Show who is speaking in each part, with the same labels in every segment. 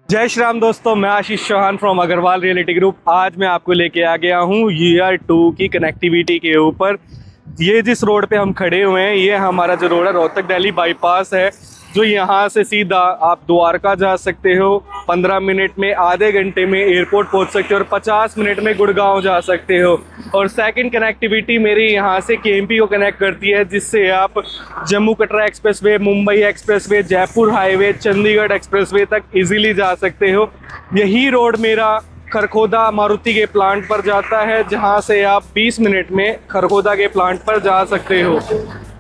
Speaker 1: जय श्री राम दोस्तों, मैं Ashish Chauhan from Agarwal reality group. आज मैं आपको लेके आ गया हूँ ईयर 2 की कनेक्टिविटी के ऊपर। ये जिस रोड पे हम खड़े हुए हैं, ये हमारा जो रोड है रोहतक दिल्ली बाईपास है, जो यहाँ से सीधा आप द्वारका जा सकते हो, 15 मिनट में, आधे घंटे में एयरपोर्ट पहुँच सकते हो और 50 मिनट में गुड़गांव जा सकते हो। और सेकंड कनेक्टिविटी मेरी यहाँ से केएमपी को कनेक्ट करती है, जिससे आप Jammu Katra expressway, Mumbai expressway, Jaipur highway, Chandigarh expressway तक इजीली जा सकते हो। यही रोड मेरा खरखोदा मारुति के प्लांट पर जाता है, जहाँ से आप 20 मिनट में खरखोदा के प्लांट पर जा सकते हो।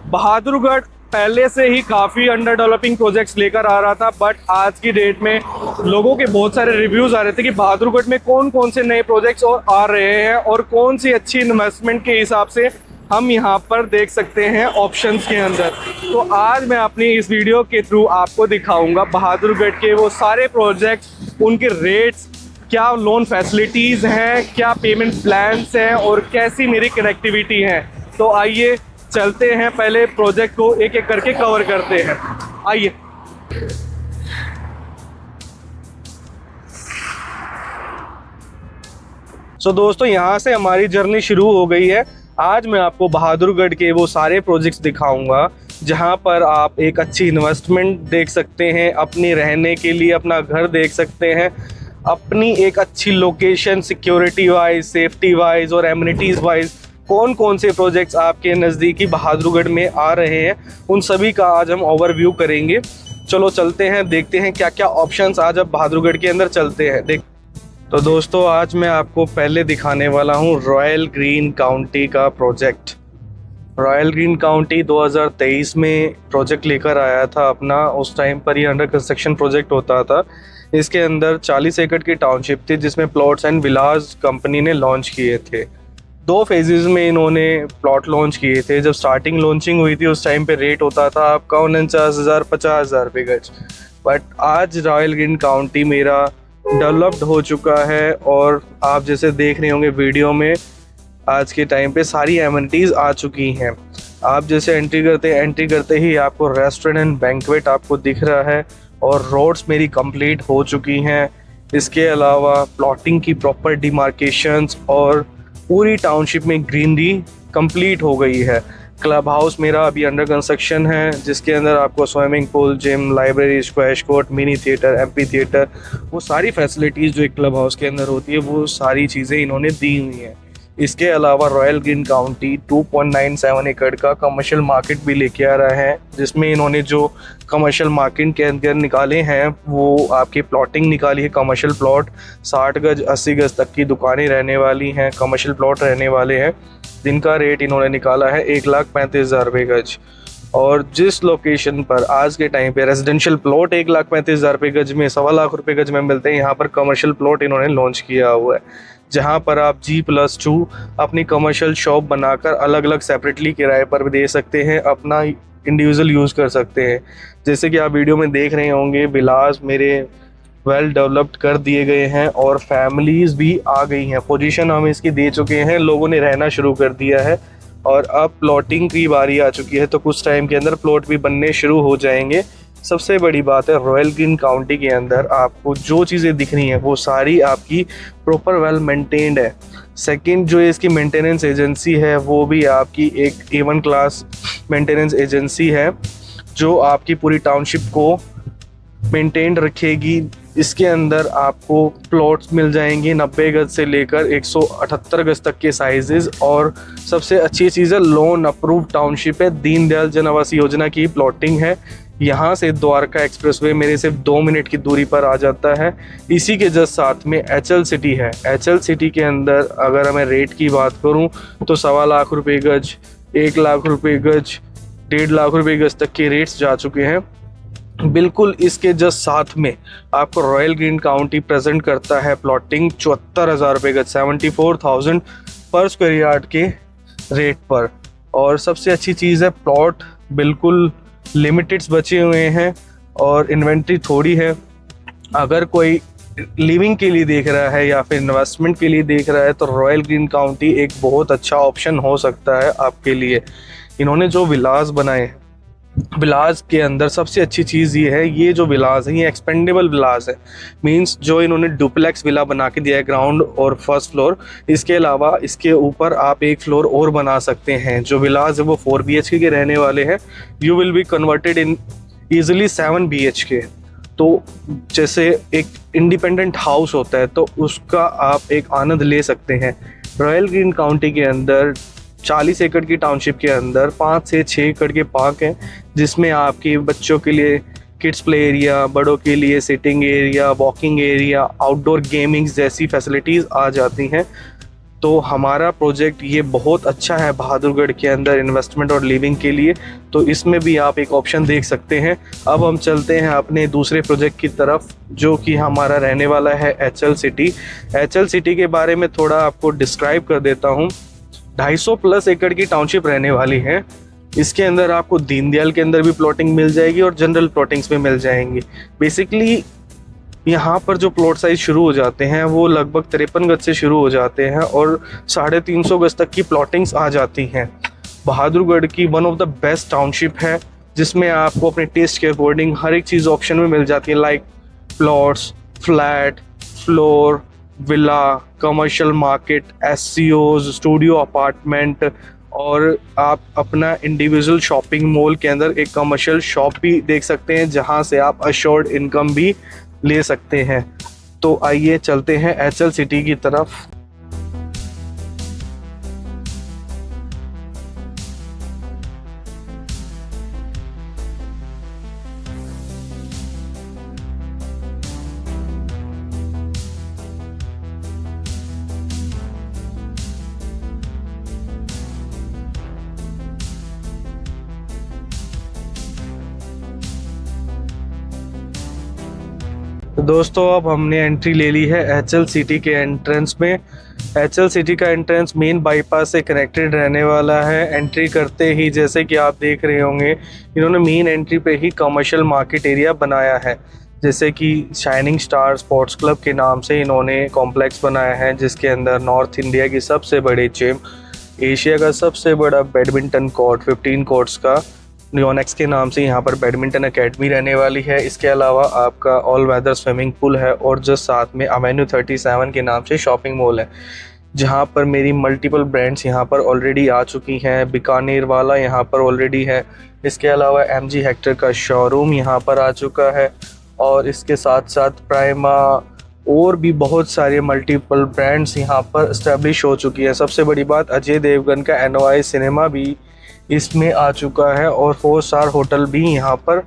Speaker 1: बहादुरगढ़ पहले से ही काफ़ी अंडर डेवलपिंग प्रोजेक्ट्स लेकर आ रहा था, बट आज की डेट में लोगों के बहुत सारे रिव्यूज़ आ रहे थे कि बहादुरगढ़ में कौन कौन से नए प्रोजेक्ट्स और आ रहे हैं और कौन सी अच्छी इन्वेस्टमेंट के हिसाब से हम यहाँ पर देख सकते हैं ऑप्शंस के अंदर। तो आज मैं अपनी इस वीडियो के थ्रू आपको दिखाऊंगा बहादुरगढ़ के वो सारे प्रोजेक्ट्स, उनके रेट्स, क्या लोन फैसिलिटीज़ हैं, क्या पेमेंट प्लान्स हैं और कैसी मेरी कनेक्टिविटी है। तो आइए चलते हैं, पहले प्रोजेक्ट को एक एक करके कवर करते हैं। आइए। सो दोस्तों, यहाँ से हमारी जर्नी शुरू हो गई है। आज मैं आपको बहादुरगढ़ के वो सारे प्रोजेक्ट्स दिखाऊंगा जहाँ पर आप एक अच्छी इन्वेस्टमेंट देख सकते हैं, अपनी रहने के लिए अपना घर देख सकते हैं, अपनी एक अच्छी location security wise, safety wise और एमिनिटीज़ वाइज कौन कौन से प्रोजेक्ट्स आपके नज़दीकी बहादुरगढ़ में आ रहे हैं, उन सभी का आज हम ओवरव्यू करेंगे। चलो चलते हैं, देखते हैं क्या क्या ऑप्शंस आज अब बहादुरगढ़ के अंदर चलते हैं। तो दोस्तों, आज मैं आपको पहले दिखाने वाला हूं रॉयल ग्रीन काउंटी का प्रोजेक्ट। रॉयल ग्रीन काउंटी 2023 में प्रोजेक्ट लेकर आया था अपना। उस टाइम पर ये अंडर कंस्ट्रक्शन प्रोजेक्ट होता था। इसके अंदर 40 एकड़ की टाउनशिप थी, जिसमें प्लॉट्स एंड विलास कंपनी ने लॉन्च किए थे। 2 फेजेस में इन्होंने प्लॉट लॉन्च किए थे। जब स्टार्टिंग लॉन्चिंग हुई थी उस टाइम पे रेट होता था आपका 49,000 50,000 रुपये गज। बट आज रॉयल ग्रीन काउंटी मेरा डेवलप्ड हो चुका है और आप जैसे देख रहे होंगे वीडियो में, आज के टाइम पे सारी एमिनिटीज़ आ चुकी हैं। आप जैसे एंट्री करते ही आपको रेस्टोरेंट एंड बैंक्वेट आपको दिख रहा है और रोड्स मेरी कंप्लीट हो चुकी हैं। इसके अलावा प्लॉटिंग की प्रॉपर डिमार्केशंस और पूरी टाउनशिप में ग्रीनरी कंप्लीट हो गई है। क्लब हाउस मेरा अभी अंडर कंस्ट्रक्शन है, जिसके अंदर आपको swimming pool, gym, library, squash court, mini theatre, amphi theatre, वो सारी फैसिलिटीज़ जो एक क्लब हाउस के अंदर होती है, वो सारी चीज़ें इन्होंने दी हुई हैं। इसके अलावा रॉयल ग्रीन काउंटी 2.97 एकड़ का कमर्शियल मार्केट भी लेके आ रहा है, जिसमें इन्होंने जो कमर्शियल मार्केट के अंदर निकाले हैं वो आपकी प्लॉटिंग निकाली है। कमर्शियल प्लॉट 60 गज 80 गज तक की दुकानें रहने वाली हैं, कमर्शियल प्लॉट रहने वाले हैं, जिनका रेट इन्होंने निकाला है 1,35,000 रुपये गज। और जिस लोकेशन पर आज के टाइम पे रेजिडेंशियल प्लॉट 1,35,000 रुपये गज में, 1.25 लाख रुपये गज में मिलते हैं, यहाँ पर कमर्शियल प्लॉट इन्होंने लॉन्च किया हुआ है, जहाँ पर आप G+2 अपनी कमर्शियल शॉप बनाकर अलग अलग सेपरेटली किराए पर भी दे सकते हैं, अपना इंडिविजुअल यूज़ कर सकते हैं। जैसे कि आप वीडियो में देख रहे होंगे, विलास मेरे वेल डेवलप्ड कर दिए गए हैं और फैमिलीज़ भी आ गई हैं। पोजीशन हम इसकी दे चुके हैं, लोगों ने रहना शुरू कर दिया है और अब प्लॉटिंग की बारी आ चुकी है, तो कुछ टाइम के अंदर प्लॉट भी बनने शुरू हो जाएंगे। सबसे बड़ी बात है, रॉयल ग्रीन काउंटी के अंदर आपको जो चीज़ें दिख रही हैं वो सारी आपकी प्रॉपर वेल मेंटेन्ड है। सेकंड, जो इसकी मेंटेनेंस एजेंसी है वो भी आपकी एक A1 क्लास मेंटेनेंस एजेंसी है, जो आपकी पूरी टाउनशिप को मेंटेन रखेगी। इसके अंदर आपको प्लॉट्स मिल जाएंगे 90 गज से लेकर 178 गज तक के साइजेस। और सबसे अच्छी चीज़ है, लोन अप्रूव टाउनशिप है, दीनदयाल जन आवास योजना की प्लॉटिंग है। यहाँ से द्वारका एक्सप्रेसवे मेरे सिर्फ 2 मिनट की दूरी पर आ जाता है। इसी के जस्ट साथ में HL सिटी है। HL सिटी के अंदर अगर मैं रेट की बात करूँ तो 1.25 लाख रुपये गज, 1 लाख रुपये गज, 1.5 लाख रुपये गज तक के रेट्स जा चुके हैं। बिल्कुल इसके जस्ट साथ में आपको रॉयल ग्रीन काउंटी प्रेजेंट करता है प्लॉटिंग 74,000 रुपये गज, 74,000 पर स्क्वायर यार्ड के रेट पर। और सबसे अच्छी चीज़ है, प्लॉट बिल्कुल लिमिटेड्स बचे हुए हैं और इन्वेंट्री थोड़ी है। अगर कोई लिविंग के लिए देख रहा है या फिर इन्वेस्टमेंट के लिए देख रहा है तो रॉयल ग्रीन काउंटी एक बहुत अच्छा ऑप्शन हो सकता है आपके लिए। इन्होंने जो विलास बनाए हैं विलास के अंदर सबसे अच्छी चीज़ ये है, ये जो विलास है ये एक्सपेंडेबल विलास है। मींस जो इन्होंने डुप्लेक्स विला बना के दिया है ग्राउंड और फर्स्ट फ्लोर, इसके अलावा इसके ऊपर आप एक फ्लोर और बना सकते हैं। जो विलास है वो 4 BHK के रहने वाले हैं। You will be converted in easily 7 BHK। तो जैसे एक इंडिपेंडेंट हाउस होता है तो उसका आप एक आनंद ले सकते हैं। रॉयल ग्रीन काउंटी के अंदर 40 एकड़ की टाउनशिप के अंदर 5 से 6 एकड़ के पार्क हैं, जिसमें आपके बच्चों के लिए किड्स प्ले एरिया, बड़ों के लिए sitting area, walking area, outdoor gaming जैसी फैसिलिटीज़ आ जाती हैं। तो हमारा प्रोजेक्ट ये बहुत अच्छा है बहादुरगढ़ के अंदर इन्वेस्टमेंट और लिविंग के लिए, तो इसमें भी आप एक ऑप्शन देख सकते हैं। अब हम चलते हैं अपने दूसरे प्रोजेक्ट की तरफ, जो कि हमारा रहने वाला है HL सिटी। HL सिटी के बारे में थोड़ा आपको डिस्क्राइब कर देता हूँ। 250+ एकड़ की टाउनशिप रहने वाली है। इसके अंदर आपको दीनदयाल के अंदर भी प्लॉटिंग मिल जाएगी और जनरल प्लॉटिंग्स में मिल जाएंगी। बेसिकली यहाँ पर जो प्लॉट साइज शुरू हो जाते हैं वो लगभग 53 गज से शुरू हो जाते हैं और 350 गज तक की प्लॉटिंग्स आ जाती हैं। बहादुरगढ़ की one of the best township है, जिसमें आपको अपने टेस्ट के अकॉर्डिंग हर एक चीज़ ऑप्शन में मिल जाती है, like plots, flat, floor, villa, commercial market, SCOs, studio apartment, और आप अपना इंडिविजुअल शॉपिंग मॉल के अंदर एक कमर्शियल शॉप भी देख सकते हैं, जहां से आप अश्योर्ड इनकम भी ले सकते हैं। तो आइए चलते हैं HL सिटी की तरफ। तो दोस्तों अब हमने एंट्री ले ली है HL सिटी के एंट्रेंस में। HL सिटी का एंट्रेंस मेन बाईपास से कनेक्टेड रहने वाला है। एंट्री करते ही जैसे कि आप देख रहे होंगे, इन्होंने मेन एंट्री पे ही कमर्शियल मार्केट एरिया बनाया है। जैसे कि शाइनिंग स्टार स्पोर्ट्स क्लब के नाम से इन्होंने कॉम्प्लेक्स बनाया है, जिसके अंदर नॉर्थ इंडिया की सबसे बड़ी जिम, एशिया का सबसे बड़ा बैडमिंटन कोर्ट 15 कोर्ट्स का योनेक्स के नाम से यहाँ पर बैडमिंटन एकेडमी रहने वाली है। इसके अलावा आपका ऑल वेदर स्विमिंग पूल है और जस्ट साथ में एवेन्यू 37 के नाम से शॉपिंग मॉल है, जहाँ पर मेरी मल्टीपल ब्रांड्स यहाँ पर ऑलरेडी आ चुकी हैं। बीकानेर वाला यहाँ पर ऑलरेडी है। इसके अलावा MG हेक्टर का शोरूम यहाँ पर आ चुका है और इसके साथ साथ प्राइमा और भी बहुत सारे मल्टीपल ब्रांड्स यहाँ पर इस्टेब्लिश हो चुकी है। सबसे बड़ी बात, अजय देवगन का NOI सिनेमा भी इसमें आ चुका है और 4 स्टार होटल भी यहाँ पर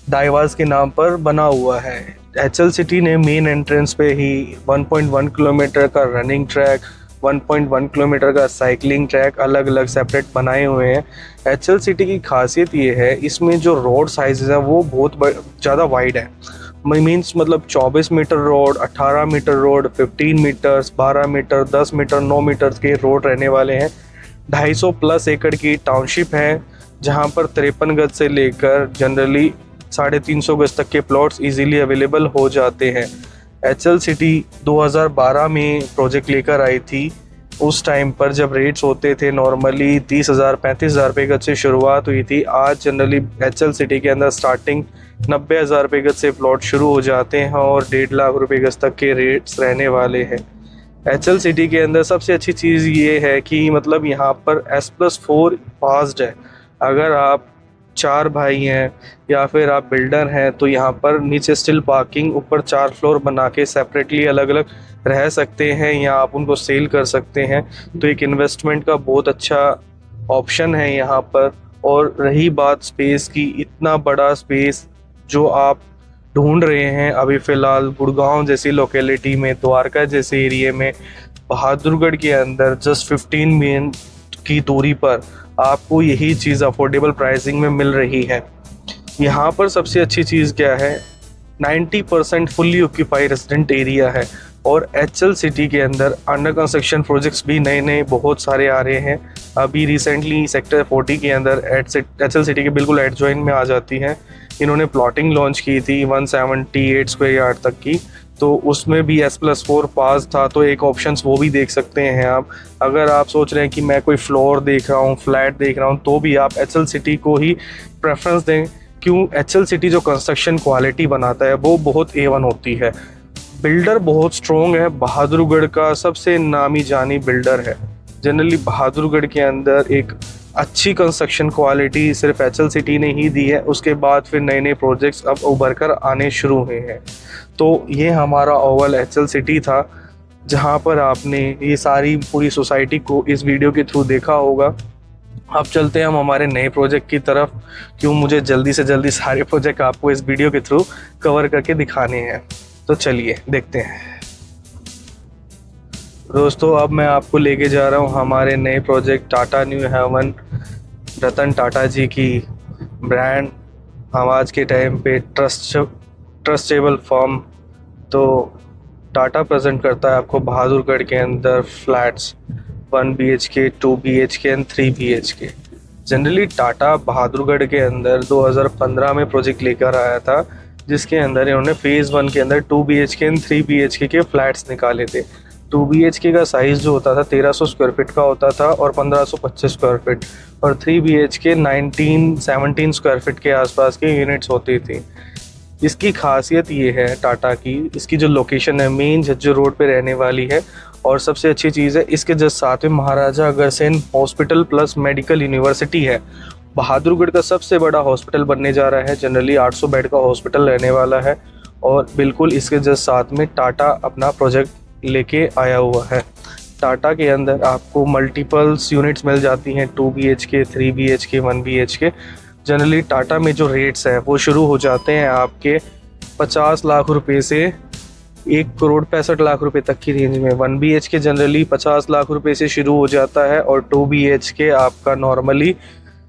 Speaker 1: डाइवास के नाम पर बना हुआ है। HL सिटी ने मेन एंट्रेंस पे ही 1.1 किलोमीटर का रनिंग ट्रैक, 1.1 किलोमीटर का साइकिलिंग ट्रैक अलग अलग सेपरेट बनाए हुए हैं। HL सिटी की खासियत ये है, इसमें जो रोड साइजेस है वो बहुत ज़्यादा वाइड है। मीन्स मतलब 24 metre road, 18 metre road, 15 metres, 12 metre, 10 metre, 9 metre के रोड रहने वाले हैं। 250+ एकड़ की टाउनशिप है, जहां पर 53 गज से लेकर जनरली 350 गज तक के प्लॉट्स इजीली अवेलेबल हो जाते हैं। HL सिटी 2012 में प्रोजेक्ट लेकर आई थी। उस टाइम पर जब रेट्स होते थे नॉर्मली 30,000 35,000 रुपये गज से शुरुआत हुई थी। आज जनरली HL सिटी के अंदर स्टार्टिंग 90,000 रुपये गज से प्लॉट शुरू हो जाते हैं और 1.5 लाख रुपये गज तक के रेट्स रहने वाले हैं। HL सिटी के अंदर सबसे अच्छी चीज़ ये है कि मतलब यहाँ पर S+4 पास्ड है। अगर आप 4 भाई हैं या फिर आप बिल्डर हैं तो यहाँ पर नीचे स्टिल पार्किंग, ऊपर 4 फ्लोर बना के सेपरेटली अलग अलग रह सकते हैं या आप उनको सेल कर सकते हैं। तो एक इन्वेस्टमेंट का बहुत अच्छा ऑप्शन है यहाँ पर। और रही बात स्पेस की, इतना बड़ा स्पेस जो आप ढूंढ रहे हैं अभी फ़िलहाल गुड़गांव जैसी लोकेलिटी में, द्वारका जैसे एरिया में, बहादुरगढ़ के अंदर जस्ट 15 मिनट की दूरी पर आपको यही चीज़ अफोर्डेबल प्राइसिंग में मिल रही है। यहाँ पर सबसे अच्छी चीज़ क्या है, 90% फुल्ली ऑक्यूपाइड रेजिडेंट एरिया है और HL सिटी के अंदर अंडर कंस्ट्रक्शन प्रोजेक्ट्स भी नए नए बहुत सारे आ रहे हैं। अभी रिसेंटली सेक्टर 40 के अंदर HL सिटी के बिल्कुल एडजॉइन में आ जाती हैं। इन्होंने प्लॉटिंग लॉन्च की थी 178 स्क्वायर यार्ड तक की, तो उसमें भी S+4 पास था, तो एक ऑप्शंस वो भी देख सकते हैं आप। अगर आप सोच रहे हैं कि मैं कोई फ्लोर देख रहा हूँ, फ्लैट देख रहा हूँ, तो भी आप HL सिटी को ही प्रेफरेंस दें। क्यों? HL सिटी जो कंस्ट्रक्शन क्वालिटी बनाता है वो बहुत A1 होती है। बिल्डर बहुत स्ट्रॉन्ग है, बहादुरगढ़ का सबसे नामी जानी बिल्डर है। जनरली बहादुरगढ़ के अंदर एक अच्छी कंस्ट्रक्शन क्वालिटी सिर्फ HL सिटी ने ही दी है, उसके बाद फिर नए नए प्रोजेक्ट्स अब उभर कर आने शुरू हुए हैं। तो ये हमारा ओवल HL सिटी था, जहाँ पर आपने ये सारी पूरी सोसाइटी को इस वीडियो के थ्रू देखा होगा। अब चलते हैं हम हमारे नए प्रोजेक्ट की तरफ, क्यों मुझे जल्दी से जल्दी सारे प्रोजेक्ट आपको इस वीडियो के थ्रू कवर करके दिखाने हैं। तो चलिए देखते हैं दोस्तों। अब मैं आपको लेके जा रहा हूँ हमारे नए project Tata new haven. Ratan Tata जी की ब्रांड, हम आज के टाइम पे ट्रस्टेबल फर्म। तो टाटा प्रेजेंट करता है आपको बहादुरगढ़ के अंदर flats 1 BHK, 2 BHK and 3 BHK। Generally Tata Bahadurgarh के अंदर 2015 में प्रोजेक्ट लेकर आया था, जिसके अंदर इन्होंने फेज़ 1 के अंदर 2 BHK एंड 3 BHK के फ्लैट्स निकाले थे। 2 BHK का साइज़ जो होता था 1300 स्क्वायर फीट का होता था और 1525 स्क्वायर फीट, और 3 BHK 17 स्क्वायर फीट के आसपास की यूनिट्स होती थी। इसकी खासियत ये है टाटा की, इसकी जो लोकेशन है मेन झज्जर रोड पे रहने वाली है, और सबसे अच्छी चीज़ है इसके जस्ट साथ में Maharaja Agrasen hospital plus medical university है। बहादुरगढ़ का सबसे बड़ा हॉस्पिटल बनने जा रहा है, जनरली 800 बेड का हॉस्पिटल रहने वाला है, और बिल्कुल इसके जस्ट साथ में टाटा अपना प्रोजेक्ट लेके आया हुआ है। टाटा के अंदर आपको मल्टीपल्स यूनिट्स मिल जाती हैं, 2 BHK, 3 BHK, 1 BHK। Generally Tata में जो रेट्स हैं वो शुरू हो जाते हैं आपके 50 लाख रुपए से 1,65 करोड़ तक की रेंज में। 1 BHK जनरली 50 लाख रुपए से शुरू हो जाता है, और 2 BHK आपका नॉर्मली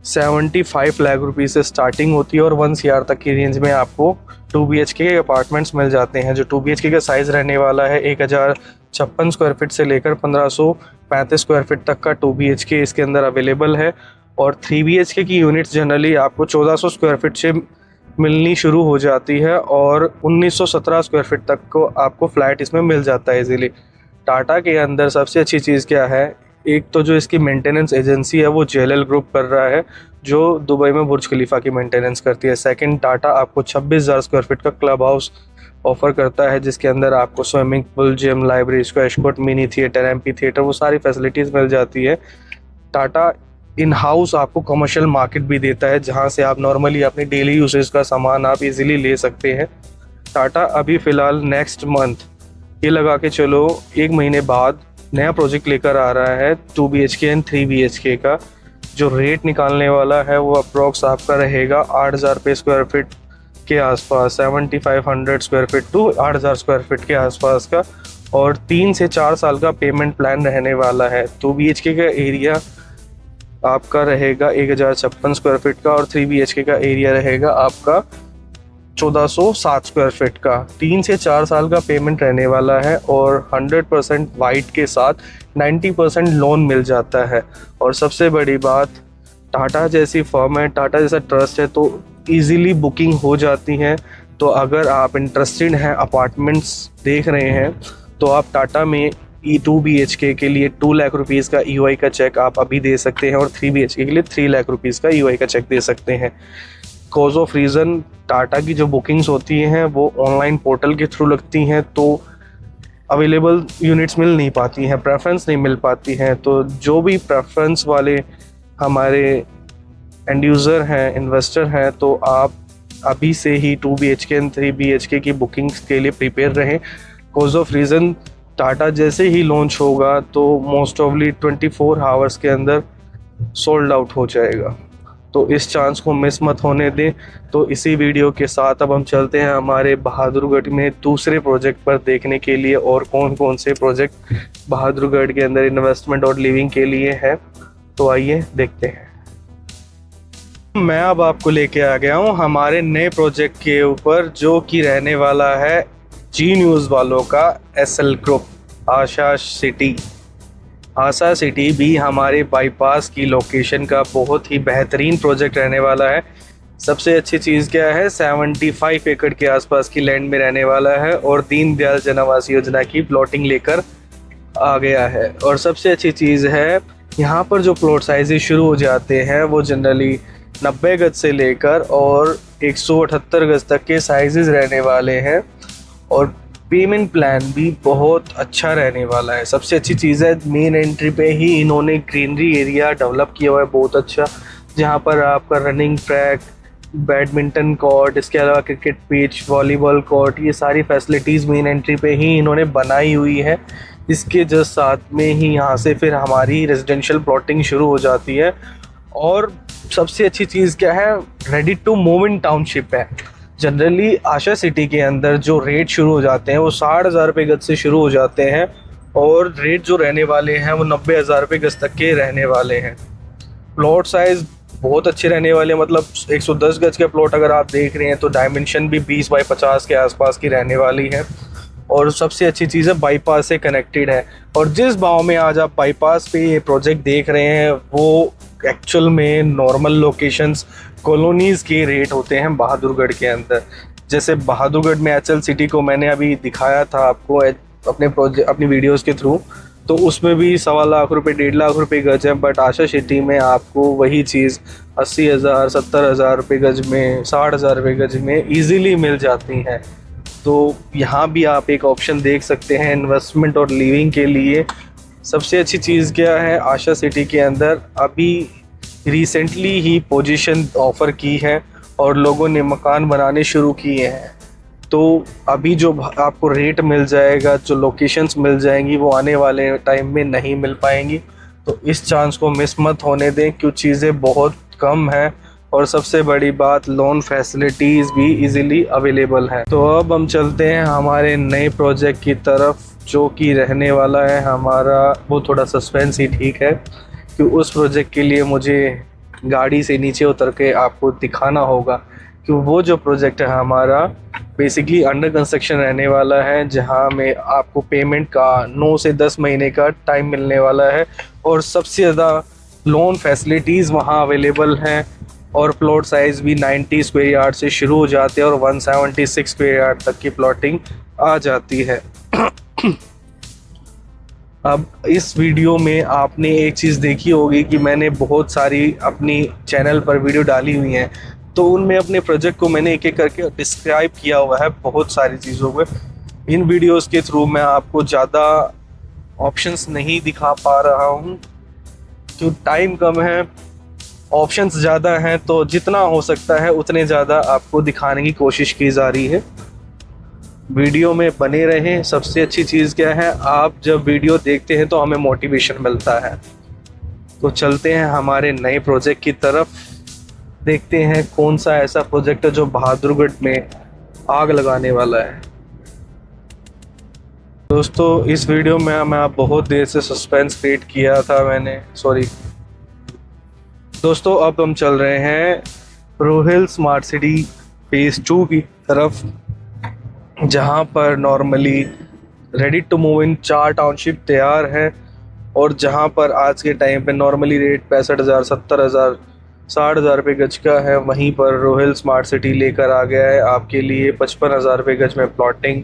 Speaker 1: 75 लाख रुपए से स्टार्टिंग होती है, और 1 CR तक की रेंज में आपको 2 BHK के अपार्टमेंट्स मिल जाते हैं। जो 2 BHK का साइज़ रहने वाला है 1056 स्क्वायर फीट से लेकर 1535 स्क्वायर फीट तक का 2 BHK इसके अंदर अवेलेबल है, और 3 BHK की यूनिट्स जनरली आपको 1400 स्क्वायर फीट से मिलनी शुरू हो जाती है, और 1917 स्क्वायर फीट तक को आपको फ्लैट इसमें मिल जाता है इजीली। टाटा के अंदर सबसे अच्छी चीज़ क्या है, एक तो जो इसकी मेंटेनेंस एजेंसी है वो JLL ग्रुप कर रहा है, जो दुबई में बुर्ज खलीफा की मेंटेनेंस करती है। सेकंड, टाटा आपको 26,000 स्क्वायर फीट का क्लब हाउस ऑफर करता है, जिसके अंदर आपको swimming pool, gym, library, squash court, mini theatre, MP theatre, वो सारी फैसिलिटीज़ मिल जाती है। टाटा इन हाउस आपको कमर्शियल मार्केट भी देता है, जहां से आप नॉर्मली अपने डेली यूसेज का सामान आप इजीली ले सकते हैं। टाटा अभी फ़िलहाल नेक्स्ट मंथ, ये लगा के चलो 1 महीने बाद, नया प्रोजेक्ट लेकर आ रहा है 2 BHK एंड 3 BHK का। जो रेट निकालने वाला है वो अप्रॉक्स आपका रहेगा 8,000 रुपये स्क्वायर फीट के आसपास, 7,500 square feet to 8,000 square feet के आसपास का, और 3 से 4 साल का पेमेंट प्लान रहने वाला है। 2 BHK का एरिया आपका रहेगा 1056 स्क्वायर फीट का, और 3 BHK का एरिया रहेगा आपका 1407 स्क्वायर फीट का। 3 से 4 साल का पेमेंट रहने वाला है, और 100% वाइट के साथ 90% लोन मिल जाता है। और सबसे बड़ी बात, टाटा जैसी फर्म है, टाटा जैसा ट्रस्ट है, तो ईज़िली बुकिंग हो जाती हैं। तो अगर आप इंटरेस्टेड हैं, अपार्टमेंट्स देख रहे हैं, तो आप टाटा में 2 BHK के लिए 2 लाख रुपीज़ का EOI का चेक आप अभी दे सकते हैं, और 3 BHK के लिए 3 लाख रुपीज़ का EOI का चेक दे सकते हैं। कॉज ऑफ रीज़न, टाटा की जो बुकिंग्स होती हैं वो ऑनलाइन पोर्टल के थ्रू लगती हैं, तो अवेलेबल यूनिट्स मिल नहीं पाती हैं, प्रेफरेंस नहीं मिल पाती हैं। तो जो भी प्रेफरेंस वाले हमारे एंड यूज़र हैं, इन्वेस्टर हैं, तो आप अभी से ही 2 BHK एंड 3 BHK की बुकिंग्स के लिए प्रिपेयर रहें। कॉज ऑफ रीज़न, टाटा जैसे ही लॉन्च होगा तो मोस्ट ऑफली 24 आवर्स के अंदर सोल्ड आउट हो जाएगा, तो इस चांस को मिस मत होने दें। तो इसी वीडियो के साथ अब हम चलते हैं हमारे बहादुरगढ़ में दूसरे प्रोजेक्ट पर देखने के लिए, और कौन कौन से प्रोजेक्ट बहादुरगढ़ के अंदर इन्वेस्टमेंट और लिविंग के लिए हैं। तो आइए देखते हैं। मैं अब आपको लेके आ गया हूँ हमारे नए प्रोजेक्ट के ऊपर, जो कि रहने वाला है जी न्यूज़ वालों का SL ग्रुप आशा सिटी। आशा सिटी भी हमारे बाईपास की लोकेशन का बहुत ही बेहतरीन प्रोजेक्ट रहने वाला है। सबसे अच्छी चीज़ क्या है, 75 एकड़ के आसपास की लैंड में रहने वाला है और दीनदयाल जन आवास योजना की प्लॉटिंग लेकर आ गया है। और सबसे अच्छी चीज़ है, यहाँ पर जो प्लॉट साइजेज शुरू हो जाते हैं वो जनरली 90 गज से लेकर और 178 गज तक के साइजेस रहने वाले हैं और पेमेंट प्लान भी बहुत अच्छा रहने वाला है। सबसे अच्छी चीज़ है, मेन एंट्री पे ही इन्होंने ग्रीनरी एरिया डेवलप किया हुआ है बहुत अच्छा, जहाँ पर आपका रनिंग ट्रैक, बैडमिंटन कोर्ट, इसके अलावा क्रिकेट पिच, वॉलीबॉल कोर्ट, ये सारी फैसिलिटीज़ मेन एंट्री पे ही इन्होंने बनाई हुई है। इसके जस्ट साथ में ही यहाँ से फिर हमारी रेजिडेंशियल प्लॉटिंग शुरू हो जाती है। और सबसे अच्छी चीज़ क्या है, ready to move in township है। जनरली आशा सिटी के अंदर जो रेट शुरू हो जाते हैं वो 60,000 रुपये गज से शुरू हो जाते हैं और रेट जो रहने वाले हैं वो 90,000 रुपये गज तक के रहने वाले हैं। प्लॉट साइज़ बहुत अच्छे रहने वाले हैं, मतलब 110 गज के प्लॉट अगर आप देख रहे हैं तो डायमेंशन भी 20 बाई 50 के आसपास की रहने वाली है। और सबसे अच्छी चीज़ है, बाईपास से कनेक्टेड है। और जिस भाव में आज आप बाईपास पे ये प्रोजेक्ट देख रहे हैं वो एक्चुअल में नॉर्मल लोकेशंस, कॉलोनीज़ के रेट होते हैं बहादुरगढ़ के अंदर। जैसे बहादुरगढ़ में एचएल सिटी को मैंने अभी दिखाया था आपको अपनी वीडियोस के थ्रू, तो उसमें भी 1.25 लाख रुपए 1.5 लाख रुपए गज है। बट आशा सिटी में आपको वही चीज़ 80,000 70,000 रुपये गज में, 60,000 रुपये गज में ईज़िली मिल जाती हैं। तो यहाँ भी आप एक ऑप्शन देख सकते हैं इन्वेस्टमेंट और लिविंग के लिए। सबसे अच्छी चीज़ क्या है, आशा सिटी के अंदर अभी रिसेंटली ही पोजीशन ऑफ़र की है और लोगों ने मकान बनाने शुरू किए हैं। तो अभी जो आपको रेट मिल जाएगा, जो लोकेशंस मिल जाएंगी, वो आने वाले टाइम में नहीं मिल पाएंगी। तो इस चांस को मिस मत होने दें, क्योंकि चीज़ें बहुत कम हैं और सबसे बड़ी बात, लोन फैसिलिटीज़ भी इजीली अवेलेबल है। तो अब हम चलते हैं हमारे नए प्रोजेक्ट की तरफ, जो कि रहने वाला है हमारा, वो थोड़ा सस्पेंस ही ठीक है, कि उस प्रोजेक्ट के लिए मुझे गाड़ी से नीचे उतर के आपको दिखाना होगा कि वो जो प्रोजेक्ट है हमारा बेसिकली अंडर कंस्ट्रक्शन रहने वाला है, जहां में आपको पेमेंट का 9 से 10 महीने का टाइम मिलने वाला है और सबसे ज़्यादा लोन फैसिलिटीज़ वहां अवेलेबल हैं और प्लॉट साइज़ भी 90 स्क्वायर यार्ड से शुरू हो जाते हैं और 176 स्क्वायर यार्ड तक की प्लॉटिंग आ जाती है। अब इस वीडियो में आपने एक चीज़ देखी होगी कि मैंने बहुत सारी अपनी चैनल पर वीडियो डाली हुई हैं, तो उनमें अपने प्रोजेक्ट को मैंने एक एक करके डिस्क्राइब किया हुआ है बहुत सारी चीज़ों को। इन वीडियोस के थ्रू मैं आपको ज़्यादा ऑप्शंस नहीं दिखा पा रहा हूँ, क्यों टाइम कम है, ऑप्शंस ज़्यादा हैं, तो जितना हो सकता है उतने ज़्यादा आपको दिखाने की कोशिश की जा रही है। वीडियो में बने रहें। सबसे अच्छी चीज़ क्या है, आप जब वीडियो देखते हैं तो हमें मोटिवेशन मिलता है। तो चलते हैं हमारे नए प्रोजेक्ट की तरफ, देखते हैं कौन सा ऐसा प्रोजेक्ट है जो बहादुरगढ़ में आग लगाने वाला है। दोस्तों, इस वीडियो में मैं बहुत देर से सस्पेंस क्रिएट किया था मैंने, सॉरी दोस्तों। अब हम चल रहे हैं रोहिल स्मार्ट सिटी फेज़ 2 की तरफ, जहां पर normally ready to move in 4 township तैयार हैं और जहां पर आज के टाइम पे नॉर्मली रेट 65,000 70,000 60,000 रुपये गज का है। वहीं पर रोहिल स्मार्ट सिटी लेकर आ गया है आपके लिए 55,000 रुपये गज में प्लॉटिंग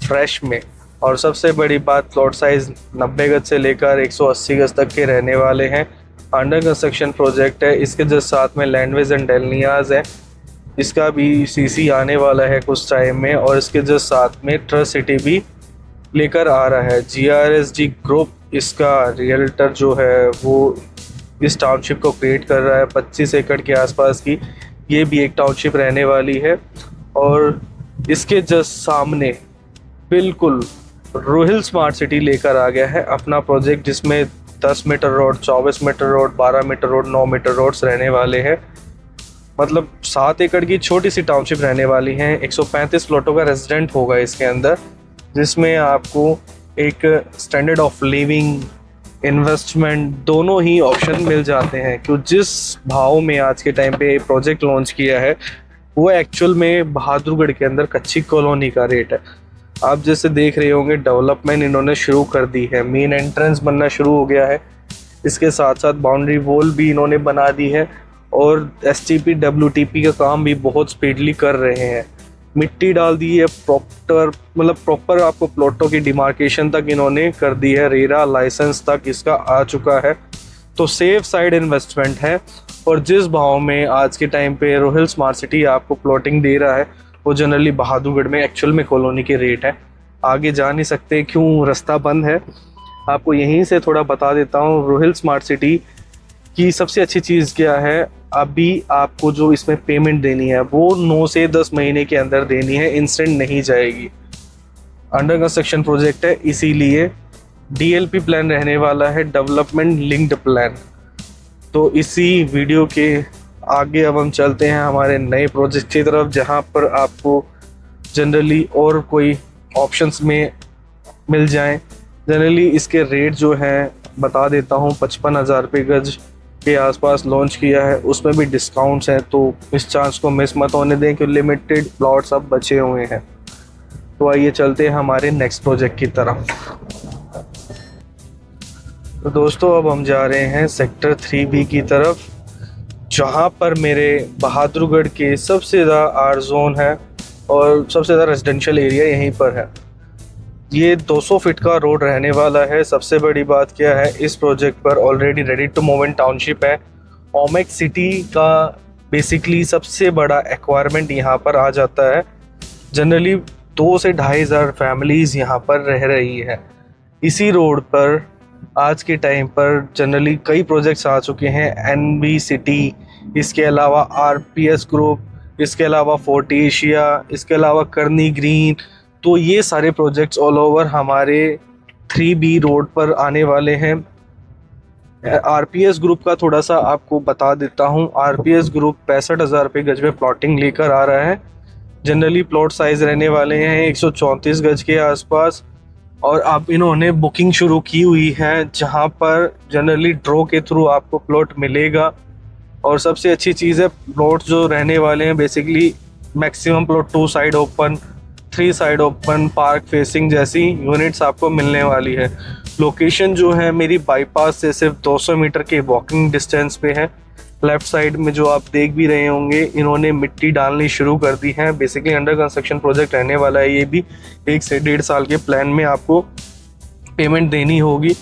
Speaker 1: फ्रेश में। और सबसे बड़ी बात, प्लॉट साइज़ 90 गज से लेकर 180 गज तक के रहने वाले हैं। अंडर कंस्ट्रक्शन प्रोजेक्ट है। इसके जस्ट साथ में लैंडवेज एंड डेलनियाज है, इसका भी सीसी आने वाला है कुछ टाइम में। और इसके जस्ट साथ में ट्रस्ट सिटी भी लेकर आ रहा है। GRSG ग्रुप इसका रियल्टर जो है वो इस टाउनशिप को क्रिएट कर रहा है। 25 एकड़ के आसपास की ये भी एक टाउनशिप रहने वाली है। और इसके जस्ट सामने बिल्कुल रोहिल स्मार्ट सिटी लेकर आ गया है अपना प्रोजेक्ट, जिसमें 10 metre road, 24 metre road, 12 metre road, 9 metre roads रहने वाले हैं। मतलब 7 एकड़ की छोटी सी टाउनशिप रहने वाली है। 135 प्लॉटों का रेजिडेंट होगा इसके अंदर, जिसमें आपको एक स्टैंडर्ड ऑफ लिविंग, इन्वेस्टमेंट दोनों ही ऑप्शन मिल जाते हैं। क्यों जिस भाव में आज के टाइम पे प्रोजेक्ट लॉन्च किया है वो एक्चुअल में बहादुरगढ़ के अंदर कच्ची कॉलोनी का रेट है। आप जैसे देख रहे होंगे डेवलपमेंट इन्होंने शुरू कर दी है, मेन एंट्रेंस बनना शुरू हो गया है। इसके साथ साथ बाउंड्री वॉल भी इन्होंने बना दी है और STP WTP का काम भी बहुत स्पीडली कर रहे हैं। मिट्टी डाल दी है प्रॉपर आपको प्लॉटों की डिमार्केशन तक इन्होंने कर दी है, रेरा लाइसेंस तक इसका आ चुका है। तो सेफ साइड इन्वेस्टमेंट है। और जिस भाव में आज के टाइम पे रोहिल स्मार्ट सिटी आपको प्लॉटिंग दे रहा है वो जनरली बहादुरगढ़ में एक्चुअल में कॉलोनी के रेट है। आगे जा नहीं सकते, क्यों, रास्ता बंद है। आपको यहीं से थोड़ा बता देता हूँ रोहिल स्मार्ट सिटी की सबसे अच्छी चीज़ क्या है। अभी आपको जो इसमें पेमेंट देनी है वो 9 से 10 महीने के अंदर देनी है, इंस्टेंट नहीं जाएगी। अंडर कंस्ट्रक्शन प्रोजेक्ट है, इसीलिए DLP प्लान रहने वाला है, डेवलपमेंट लिंक्ड प्लान। तो इसी वीडियो के आगे अब हम चलते हैं हमारे नए प्रोजेक्ट की तरफ, जहां पर आपको जनरली और कोई ऑप्शंस में मिल जाएं। जनरली इसके रेट जो हैं बता देता हूं, 55,000 रुपये गज के आसपास लॉन्च किया है, उसमें भी डिस्काउंट्स हैं। तो इस चांस को मिस मत होने दें कि लिमिटेड प्लॉट्स अब बचे हुए हैं। तो आइए चलते हैं हमारे नेक्स्ट प्रोजेक्ट की तरफ। तो दोस्तों अब हम जा रहे हैं सेक्टर 3B की तरफ, जहां पर मेरे बहादुरगढ़ के सबसे ज़्यादा आर जोन है और सबसे ज़्यादा रेजिडेंशियल एरिया यहीं पर है। ये 200 फीट का रोड रहने वाला है। सबसे बड़ी बात क्या है, इस प्रोजेक्ट पर already ready to move in township है। ओमेक सिटी का बेसिकली सबसे बड़ा एक्वायरमेंट यहाँ पर आ जाता है। जनरली 2 से 2,500 फैमिलीज़ यहाँ पर रह रही है। इसी रोड पर आज के टाइम पर जनरली कई प्रोजेक्ट्स आ चुके हैं, NV सिटी, इसके अलावा RPS ग्रुप, इसके अलावा फोर्ट एशिया, इसके अलावा करनी ग्रीन। तो ये सारे प्रोजेक्ट्स ऑल ओवर हमारे 3B रोड पर आने वाले हैं। RPS ग्रुप का थोड़ा सा आपको बता देता हूँ। RPS ग्रुप 65,000 रुपये गज में प्लॉटिंग लेकर आ रहा है। जनरली प्लॉट साइज़ रहने वाले हैं 134 गज के आसपास। और अब इन्होंने बुकिंग शुरू की हुई है, जहाँ पर जनरली ड्रॉ के थ्रू आपको प्लॉट मिलेगा। और सबसे अच्छी चीज़ है, प्लॉट जो रहने वाले हैं basically maximum plot 2 side open, 3 side open, park facing जैसी यूनिट्स आपको मिलने वाली है। लोकेशन जो है मेरी बाईपास से सिर्फ 200 मीटर के वॉकिंग डिस्टेंस पे है। लेफ़्ट साइड में जो आप देख भी रहे होंगे, इन्होंने मिट्टी डालनी शुरू कर दी है। बेसिकली अंडर कंस्ट्रक्शन प्रोजेक्ट रहने वाला है। ये भी 1 से 1.5 साल के प्लान में आपको पेमेंट देनी होगी।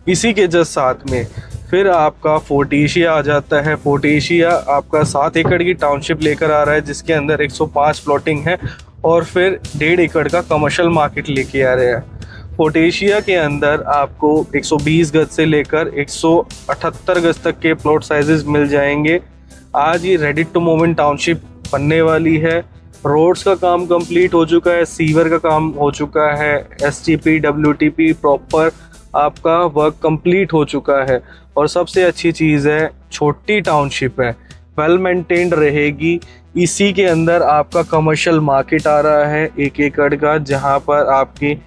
Speaker 1: इसी के जस्ट साथ में फिर आपका फोर्ट एशिया आ जाता है। फोर्ट एशिया आपका 7 एकड़ की टाउनशिप लेकर आ रहा है, जिसके अंदर 105 प्लॉटिंग है और फिर 1.5 एकड़ का कमर्शियल मार्केट लेके आ रहे हैं। फोर्ट एशिया के अंदर आपको 120 गज से लेकर 178 गज तक के प्लॉट साइजेस मिल जाएंगे। आज ये ready to move in township बनने वाली है। रोड्स का काम कंप्लीट हो चुका है, सीवर का काम हो चुका है, STP WTP प्रॉपर आपका वर्क कंप्लीट हो चुका है। और सबसे अच्छी चीज़ है, छोटी टाउनशिप है, वेल मेंटेन्ड रहेगी। इसी के अंदर आपका कमर्शियल मार्केट आ रहा है 1 एकड़ का, जहां पर आपकी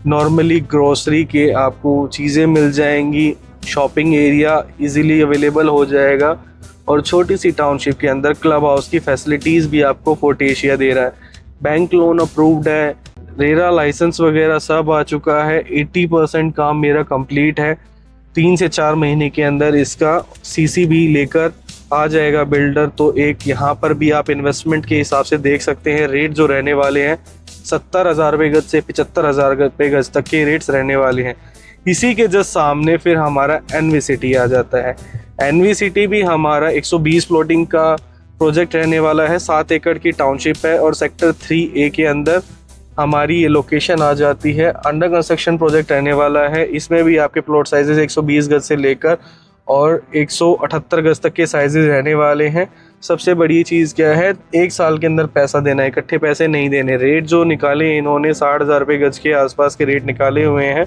Speaker 1: नॉर्मली ग्रोसरी के आपको चीज़ें मिल जाएंगी। शॉपिंग एरिया इजीली अवेलेबल हो जाएगा। और छोटी सी टाउनशिप के अंदर क्लब हाउस की फैसिलिटीज़ भी आपको फोर्ट एशिया दे रहा है। बैंक लोन अप्रूव्ड है, रेरा लाइसेंस वगैरह सब आ चुका है। 80% काम मेरा कंप्लीट है। 3 से 4 महीने के अंदर इसका CC भी लेकर आ जाएगा बिल्डर। तो एक यहाँ पर भी आप इन्वेस्टमेंट के हिसाब से देख सकते हैं रेट जो रहने वाले हैं 70,000 रुपये गज से 75,000 रुपये गज तक के रेट्स रहने वाले हैं। इसी के जस्ट सामने फिर हमारा NV सिटी आ जाता है। NV सिटी भी हमारा 120 प्लॉटिंग का प्रोजेक्ट रहने वाला है। 7 एकड़ की टाउनशिप है और सेक्टर 3A के अंदर हमारी ये लोकेशन आ जाती है। अंडर कंस्ट्रक्शन प्रोजेक्ट रहने वाला है। इसमें भी आपके प्लॉट साइजेस 120 गज से लेकर और 178 गज तक के साइजेस रहने वाले हैं। सबसे बड़ी चीज़ क्या है, 1 साल के अंदर पैसा देना है, इकट्ठे पैसे नहीं देने। रेट जो निकाले इन्होंने 60,000 रुपये गज के आसपास के रेट निकाले हुए हैं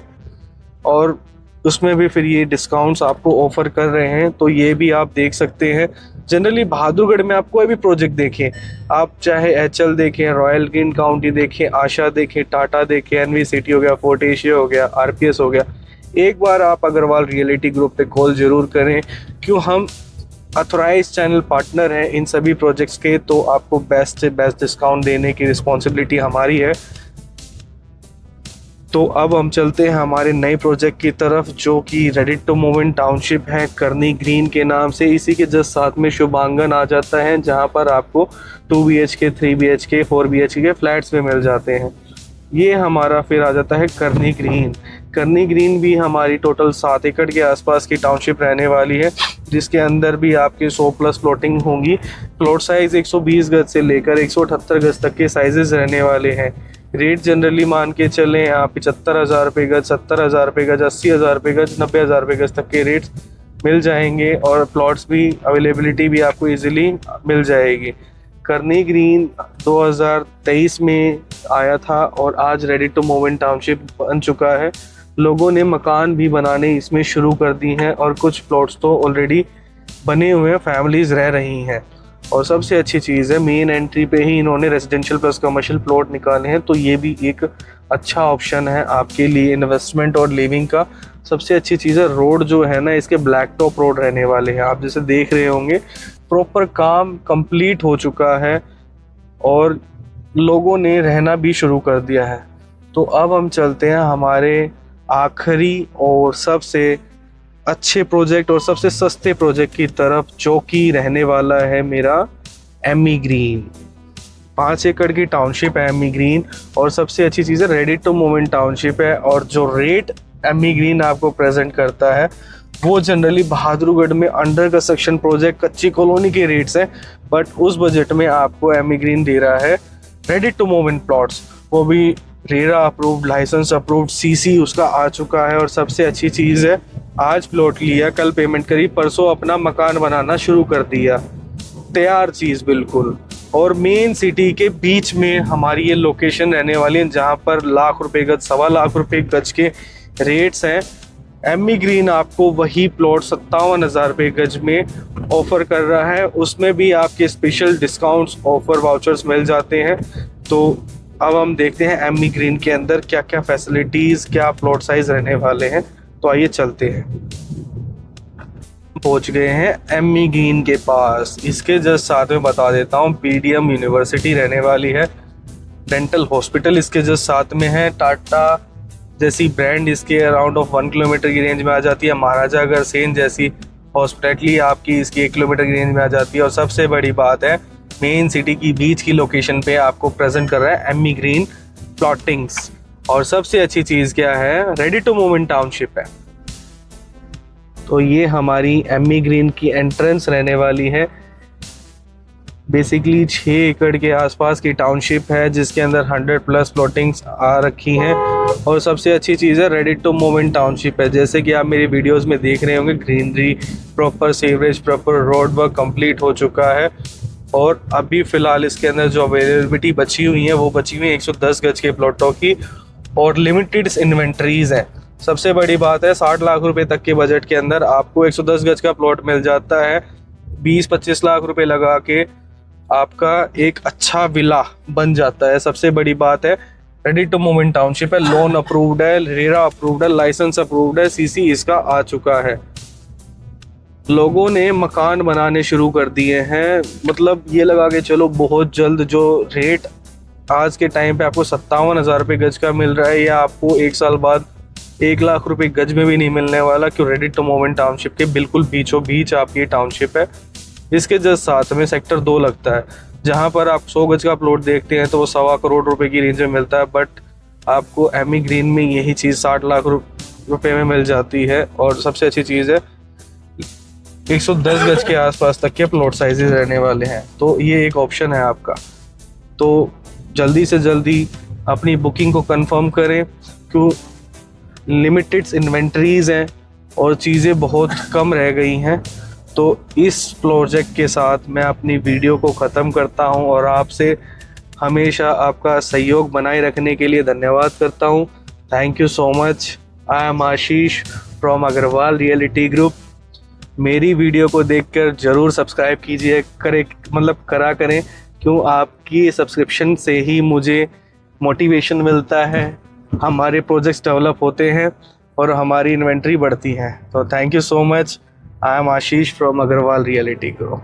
Speaker 1: और उसमें भी फिर ये डिस्काउंट्स आपको ऑफर कर रहे हैं। तो ये भी आप देख सकते हैं। जनरली बहादुरगढ़ में आप कोई भी प्रोजेक्ट देखें, आप चाहे HL देखें, रॉयल ग्रीन काउंटी देखें, आशा देखें, टाटा देखें, NV सिटी हो गया, फोर्ट एशिया हो गया, RPS हो गया, एक बार आप अग्रवाल रियलिटी ग्रुप पे कॉल ज़रूर करें, क्यों हम अथोराइज चैनल पार्टनर हैं इन सभी प्रोजेक्ट्स के। तो आपको बेस्ट से बेस्ट डिस्काउंट देने की रिस्पॉन्सिबिलिटी हमारी है। तो अब हम चलते हैं हमारे नए प्रोजेक्ट की तरफ, जो कि ready to move in township है, करनी ग्रीन के नाम से। इसी के जस्ट साथ में शुभांगन आ जाता है, जहां पर आपको 2 BHK 3 BHK 4 BHK के फ्लैट्स में मिल जाते हैं। ये हमारा फिर आ जाता है करनी ग्रीन। करनी ग्रीन भी हमारी टोटल 7 एकड़ के आसपास की टाउनशिप रहने वाली है, जिसके अंदर भी आपके 100+ प्लॉटिंग होंगी। प्लॉट साइज 120 गज से लेकर 178 गज तक के साइजेस रहने वाले हैं। रेट जनरली मान के चलें आप 75,000 रुपये गज, 70,000 रुपये गज, 80,000 रुपये गज, 90,000 रुपये गज तक के रेट्स मिल जाएंगे, और प्लॉट्स भी अवेलेबिलिटी भी आपको इजीली मिल जाएगी। करनी ग्रीन 2023 में आया था और आज ready to move in township बन चुका है। लोगों ने मकान भी बनाने इसमें शुरू कर दी हैं, और कुछ प्लॉट्स तो ऑलरेडी बने हुए हैं, फैमिलीज़ रह रही हैं। और सबसे अच्छी चीज़ है, मेन एंट्री पे ही इन्होंने रेजिडेंशियल प्लस कमर्शियल प्लॉट निकाले हैं, तो ये भी एक अच्छा ऑप्शन है आपके लिए इन्वेस्टमेंट और लिविंग का। सबसे अच्छी चीज़ है, रोड जो है ना, इसके ब्लैक टॉप रोड रहने वाले हैं। आप जैसे देख रहे होंगे, प्रॉपर काम कंप्लीट हो चुका है और लोगों ने रहना भी शुरू कर दिया है। तो अब हम चलते हैं हमारे आखिरी और सबसे अच्छे प्रोजेक्ट और सबसे सस्ते प्रोजेक्ट की तरफ, जो कि रहने वाला है मेरा एमी ग्रीन। 5 एकड़ की टाउनशिप है एमी ग्रीन, और सबसे अच्छी चीज़ है ready to move in township है। और जो रेट एमी ग्रीन आपको प्रेजेंट करता है वो जनरली बहादुरगढ़ में अंडर कंस्ट्रक्शन प्रोजेक्ट कच्ची कॉलोनी के रेट्स हैं, बट उस बजट में आपको एमी ग्रीन दे रहा है ready to move in plots, वो भी RERA approved, license approved, CC उसका आ चुका है। और सबसे अच्छी चीज़ है, आज प्लॉट लिया, कल पेमेंट करी, परसों अपना मकान बनाना शुरू कर दिया, तैयार चीज़ बिल्कुल। और मेन सिटी के बीच में हमारी ये लोकेशन रहने वाली है, जहाँ पर लाख रुपए गज, 1.25 लाख रुपए गज के रेट्स हैं। एमी ग्रीन आपको वही प्लॉट 57,000 रुपये गज में ऑफ़र कर रहा है, उसमें भी आपके स्पेशल डिस्काउंट्स, ऑफ़र, वाउचर्स मिल जाते हैं। तो अब हम देखते हैं एमी ग्रीन के अंदर क्या क्या फैसिलिटीज़, क्या प्लॉट साइज रहने वाले हैं। तो आइए चलते हैं। पहुंच गए हैं एमी ग्रीन के पास। इसके जस्ट साथ में बता देता हूँ, PDM यूनिवर्सिटी रहने वाली है, डेंटल हॉस्पिटल इसके जस्ट साथ में है, टाटा जैसी ब्रांड इसके अराउंड ऑफ 1 किलोमीटर की रेंज में आ जाती है, महाराजा अग्रसेन जैसी हॉस्पिटलिटी आपकी इसकी 1 किलोमीटर की रेंज में आ जाती है। और सबसे बड़ी बात है, मेन सिटी की बीच की लोकेशन पे आपको प्रेजेंट कर रहा है एमी ग्रीन प्लॉटिंग्स। और सबसे अच्छी चीज़ क्या है, ready to move in township है। तो ये हमारी एमी ग्रीन की एंट्रेंस रहने वाली है। बेसिकली 6 एकड़ के आसपास की टाउनशिप है, जिसके अंदर 100+ प्लॉटिंग्स आ रखी हैं। और सबसे अच्छी चीज़ है, ready to move in township है। जैसे कि आप मेरी वीडियोस में देख रहे होंगे, greenery, proper sewerage, proper road work complete हो चुका है। और अभी फ़िलहाल इसके अंदर जो अवेलेबिलिटी बची हुई है वो बची हुई है 110 गज के प्लॉटों की, और लिमिटेड इन्वेंट्रीज़ हैं। सबसे बड़ी बात है, 60 लाख रुपए तक के बजट के अंदर आपको 110 गज का प्लॉट मिल जाता है। 20-25 लाख रुपए लगा के आपका एक अच्छा विला बन जाता है। सबसे बड़ी बात है, ready to move in township है, लोन अप्रूव्ड है, रेरा अप्रूव्ड है, लाइसेंस अप्रूव्ड है, सीसी इसका आ चुका है। लोगों ने मकान बनाने शुरू कर दिए हैं, मतलब ये लगा के चलो बहुत जल्द जो रेट आज के टाइम पे आपको 57,000 रुपये गज का मिल रहा है, या आपको 1 साल बाद 1 लाख रुपए गज में भी नहीं मिलने वाला। क्यों, ready to move in township के बिल्कुल बीचों बीच आपकी टाउनशिप है। इसके जस्ट साथ में सेक्टर 2 लगता है, जहां पर आप 100 गज का प्लॉट देखते हैं तो वो 1.25 करोड़ रुपए की रेंज में मिलता है, बट आपको एमी ग्रीन में यही चीज़ 60 लाख रुपए में मिल जाती है। और सबसे अच्छी चीज़ है, 110 गज के आसपास तक के प्लॉट साइजेस रहने वाले हैं। तो ये एक ऑप्शन है आपका। तो जल्दी से जल्दी अपनी बुकिंग को कंफर्म करें, क्यों लिमिटेड इन्वेंट्रीज हैं और चीज़ें बहुत कम रह गई हैं। तो इस प्रोजेक्ट के साथ मैं अपनी वीडियो को ख़त्म करता हूं, और आपसे हमेशा आपका सहयोग बनाए रखने के लिए धन्यवाद करता हूं। Thank you so much. I am Ashish from Agarwal reality group. मेरी वीडियो को देखकर ज़रूर सब्सक्राइब कीजिए, करा करें, क्यों आपकी सब्सक्रिप्शन से ही मुझे मोटिवेशन मिलता है, हमारे प्रोजेक्ट्स डेवलप होते हैं और हमारी इन्वेंट्री बढ़ती है। तो thank you so much. I am Ashish from Agarwal reality group.